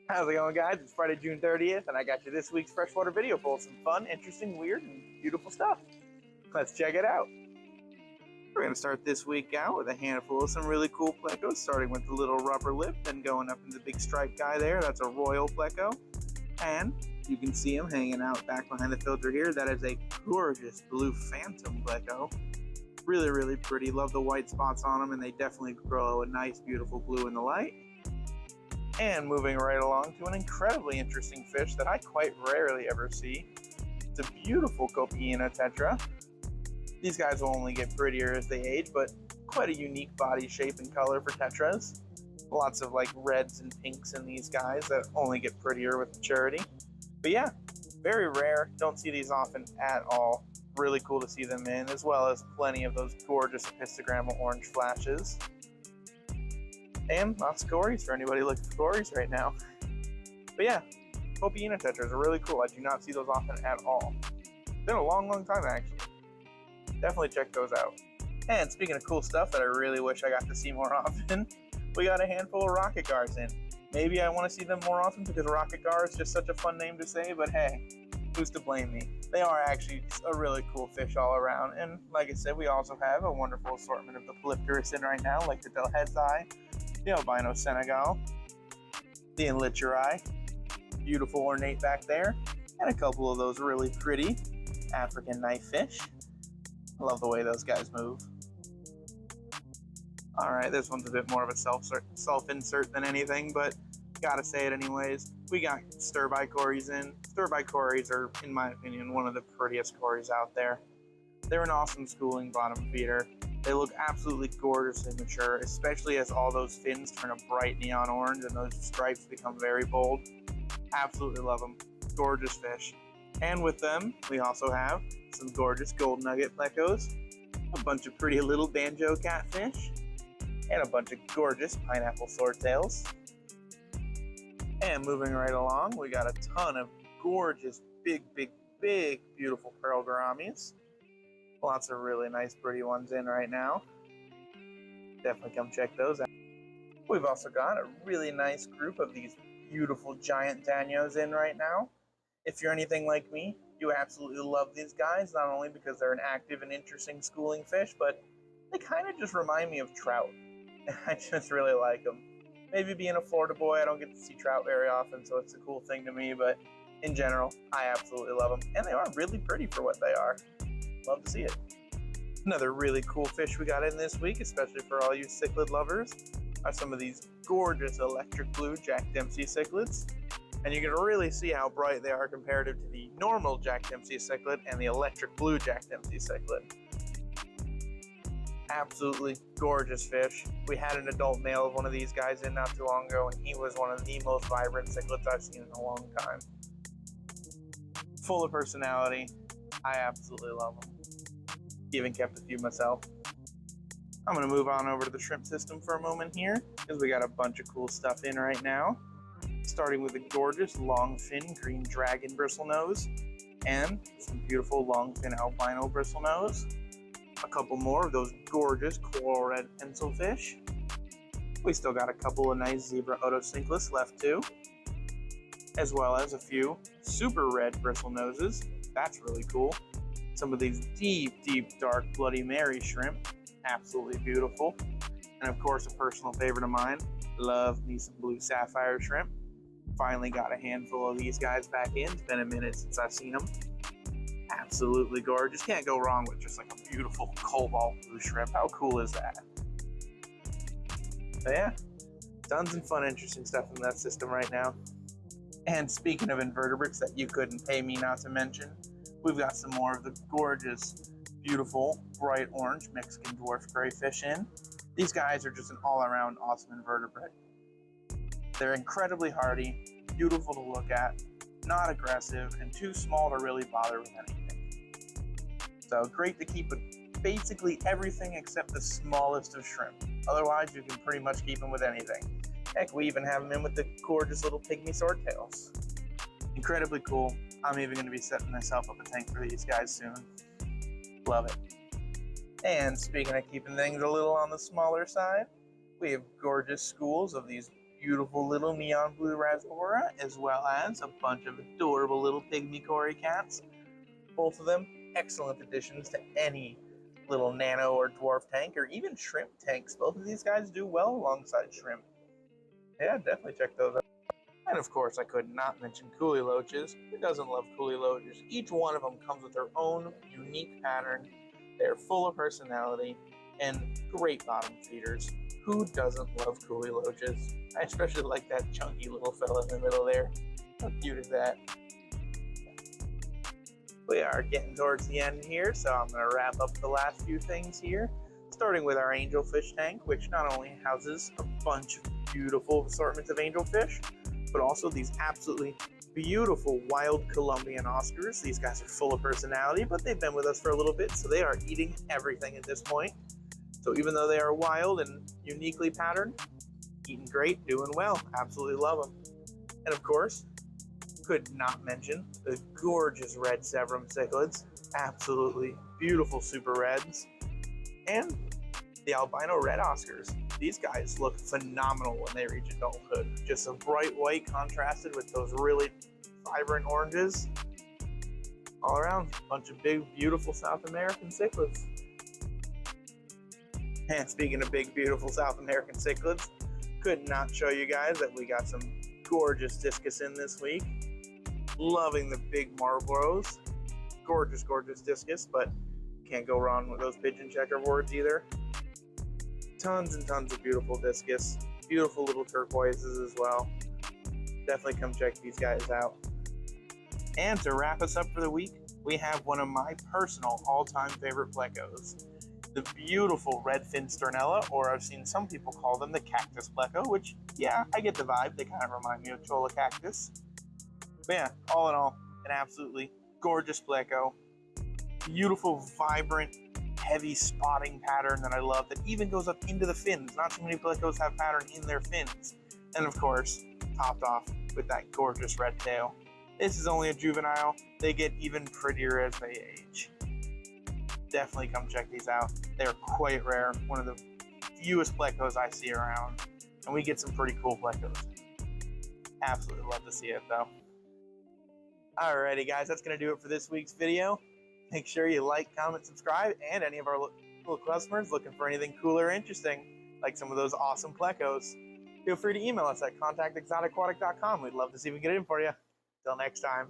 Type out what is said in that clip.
How's it going, guys? It's Friday, June 30th, and I got you this week's freshwater video full of some fun, interesting, weird, and beautiful stuff. Let's check it out. We're going to start this week out with a handful of some really cool plecos, starting with the little rubber lip, then going up into the big striped guy there. That's a royal pleco. And you can see him hanging out back behind the filter here. That is a gorgeous blue phantom pleco. Really, really pretty. Love the white spots on them, and they definitely glow a nice, beautiful blue in the light. And moving right along to an incredibly interesting fish that I quite rarely ever see. It's a beautiful Copiina tetra. These guys will only get prettier as they age, but quite a unique body shape and color for tetras. Lots of like reds and pinks in these guys that only get prettier with maturity. But yeah, very rare. Don't see these often at all. Really cool to see them in, as well as plenty of those gorgeous histogrammal orange flashes. And lots of gories for anybody looking for gories right now. But yeah, Copiina tetras are really cool. I do not see those often at all. Been a long, long time actually. Definitely check those out. And speaking of cool stuff that I really wish I got to see more often, we got a handful of rocket gars in. Maybe I want to see them more often because rocket gar is just such a fun name to say, but hey, who's to blame me? They are actually a really cool fish all around. And like I said, we also have a wonderful assortment of the Polypterus in right now, like the Delhaize, the albino Senegal, the Enlicheri, beautiful ornate back there, and a couple of those really pretty African knife fish. I love the way those guys move. Alright, this one's a bit more of a self-insert than anything, but gotta say it anyways. We got sturbicories in. Sturbicories are, in my opinion, one of the prettiest cories out there. They're an awesome schooling bottom feeder. They look absolutely gorgeously mature, especially as all those fins turn a bright neon orange and those stripes become very bold. Absolutely love them. Gorgeous fish. And with them, we also have some gorgeous gold nugget plecos, a bunch of pretty little banjo catfish, and a bunch of gorgeous pineapple swordtails. And moving right along, we got a ton of gorgeous, big, beautiful pearl gouramis. Lots of really nice, pretty ones in right now. Definitely come check those out. We've also got a really nice group of these beautiful giant danios in right now. If you're anything like me, you absolutely love these guys, not only because they're an active and interesting schooling fish, but they kind of just remind me of trout. I just really like them. Maybe being a Florida boy, I don't get to see trout very often, so it's a cool thing to me, but in general, I absolutely love them. And they are really pretty for what they are. Love to see it. Another really cool fish we got in this week, especially for all you cichlid lovers, are some of these gorgeous electric blue Jack Dempsey cichlids. And you can really see how bright they are comparative to the normal Jack Dempsey cichlid and the electric blue Jack Dempsey cichlid. Absolutely gorgeous fish. We had an adult male of one of these guys in not too long ago, and he was one of the most vibrant cichlids I've seen in a long time. Full of personality. I absolutely love them. Even kept a few myself. I'm going to move on over to the shrimp system for a moment here, because we got a bunch of cool stuff in right now. Starting with a gorgeous longfin green dragon bristlenose, and some beautiful longfin albino bristlenose. A couple more of those gorgeous coral red pencilfish. We still got a couple of nice zebra otocinclus left too, as well as a few super red bristlenoses. That's really cool. Some of these deep, dark Bloody Mary shrimp. Absolutely beautiful. And of course, a personal favorite of mine. Love me some blue sapphire shrimp. Finally got a handful of these guys back in. It's been a minute since I've seen them. Absolutely gorgeous. Can't go wrong with just like a beautiful cobalt blue shrimp. How cool is that? But yeah, tons of fun, interesting stuff in that system right now. And speaking of invertebrates that you couldn't pay me not to mention, we've got some more of the gorgeous, beautiful, bright orange Mexican dwarf crayfish in. These guys are just an all-around awesome invertebrate. They're incredibly hardy, beautiful to look at, not aggressive, and too small to really bother with anything. So great to keep with basically everything except the smallest of shrimp. Otherwise, you can pretty much keep them with anything. Heck, we even have them in with the gorgeous little pygmy swordtails. Incredibly cool. I'm even going to be setting myself up a tank for these guys soon. Love it. And speaking of keeping things a little on the smaller side, we have gorgeous schools of these beautiful little neon blue Rasbora, as well as a bunch of adorable little pygmy Cory cats. Both of them excellent additions to any little nano or dwarf tank, or even shrimp tanks. Both of these guys do well alongside shrimp. Yeah, definitely check those out. And of course, I could not mention coolie loaches. Who doesn't love coolie loaches? Each one of them comes with their own unique pattern. They're full of personality and great bottom feeders. Who doesn't love coolie loaches? I especially like that chunky little fella in the middle there. How cute is that? We are getting towards the end here, so I'm going to wrap up the last few things here. Starting with our angelfish tank, which not only houses a bunch of beautiful assortments of angelfish, but also these absolutely beautiful wild Colombian Oscars. These guys are full of personality, but they've been with us for a little bit, so they are eating everything at this point. So even though they are wild and uniquely patterned, eating great, doing well, absolutely love them. And of course, could not mention the gorgeous red Severum cichlids, absolutely beautiful super reds, and the albino red Oscars. These guys look phenomenal when they reach adulthood. Just a bright white contrasted with those really vibrant oranges. All around, a bunch of big, beautiful South American cichlids. And speaking of big, beautiful South American cichlids, could not show you guys that we got some gorgeous discus in this week. Loving the big Marlboros. Gorgeous, gorgeous discus, but can't go wrong with those pigeon checkerboards either. Tons and tons of beautiful discus. Beautiful little turquoises as well. Definitely come check these guys out. And to wrap us up for the week, we have one of my personal all-time favorite plecos. The beautiful redfin sternella, or I've seen some people call them the cactus pleco, which, yeah, I get the vibe. They kind of remind me of cholla cactus. But yeah, all in all, an absolutely gorgeous pleco. Beautiful, vibrant, heavy spotting pattern that I love that even goes up into the fins. Not too many plecos have pattern in their fins. And of course, topped off with that gorgeous red tail. This is only a juvenile. They get even prettier as they age. Definitely come check these out. They're quite rare. One of the fewest plecos I see around. And we get some pretty cool plecos. Absolutely love to see it though. Alrighty guys, that's going to do it for this week's video. Make sure you like, comment, subscribe, and any of our little customers looking for anything cool or interesting, like some of those awesome plecos, feel free to email us at contact@exoticaquatic.com. We'd love to see if we can get it in for you. Till next time.